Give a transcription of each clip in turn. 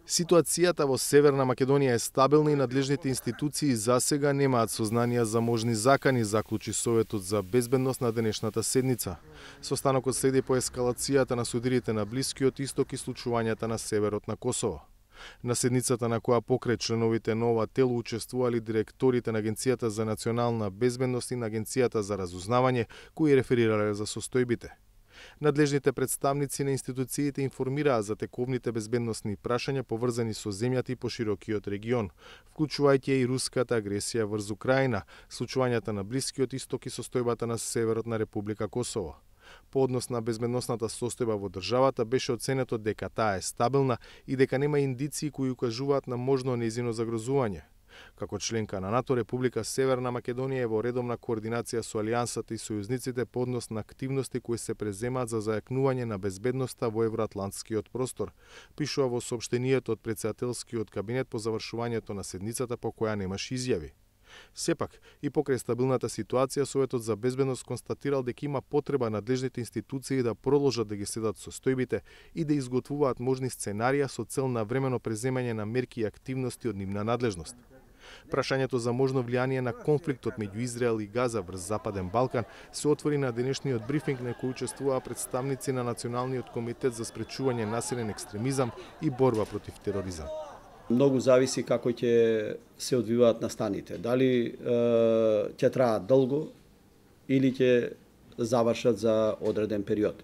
Ситуацијата во Северна Македонија е стабилна и надлежните институции засега немаат сознанија за можни закани, заклучи Советот за безбедност на денешната седница. Состанокот следи по ескалацијата на судирите на Блискиот Исток и случувањата на северот на Косово. На седницата на која покрај членовите на ова тело учествували директорите на Агенцијата за национална безбедност и на Агенцијата за разузнавање, кои реферирале за состојбите. Надлежните представници на институциите информираа за тековните безбедносни прашања поврзани со земјата и поширокиот регион, вклучувајќи и руската агресија врз Украина, случувањата на Блискиот Исток и состојбата на северот на Република Косово. По однос на безбедносната состојба во државата беше оценето дека таа е стабилна и дека нема индиции кои укажуваат на можно нејзино загрозување. Како членка на НАТО, Република Северна Македонија е во редовна координација со Алијансата и сојузниците по однос на активности кои се преземаат за зајакнување на безбедноста во евроатлантскиот простор, пишува во соопштението од претседателскиот кабинет по завршувањето на седницата по која немаше изјави. Сепак, и покрај стабилната ситуација, Советот за безбедност констатирал дека има потреба надлежните институции да продолжат да ги следат состојбите и да изготвуваат можни сценарија со цел на времено преземање на мерки и активности од нивна надлежност. Прашањето за можно влијание на конфликтот меѓу Израел и Газа врз Западен Балкан се отвори на денешниот брифинг на кој учествуваа представници на Националниот комитет за спречување насилен екстремизам и борба против тероризам. Многу зависи како ќе се одвиваат настаните. Дали ќе траат долго или ќе завршат за одреден период.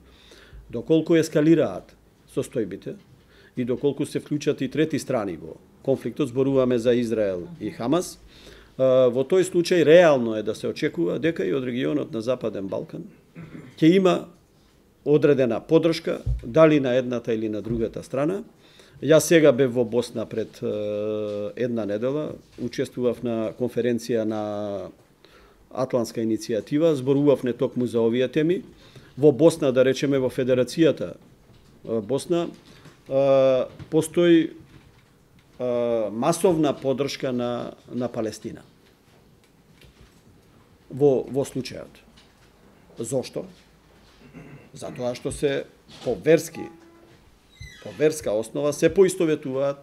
Доколку ескалираат состојбите и доколку се вклучат и трети страни во конфликтот, зборуваме за Израел и Хамас, во тој случај реално е да се очекува дека и од регионот на Западен Балкан ќе има одредена поддршка, дали на едната или на другата страна. Јас сега бев во Босна пред една недела, учествував на конференција на Атлантска иницијатива, зборував не токму за овие теми. Во Босна, да речеме во Федерацијата Босна, постои масовна поддршка на Палестина во случајот. Зошто? Затоа што се по верска основа се поистоветуваат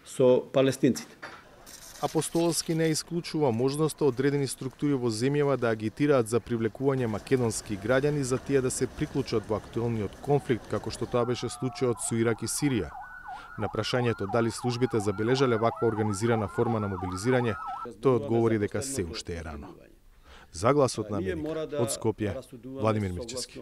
со палестинците. Апостолски не исклучува можноста одредени структури во земјава да агитираат за привлекување македонски граѓани за тие да се приклучат во актуелниот конфликт, како што тоа беше случајот со Ирак и Сирија. На прашањето дали службите забележале ваква организирана форма на мобилизирање, тој одговори дека се уште е рано. За Гласот на Америка, од Скопје, Владимир Мирчевски.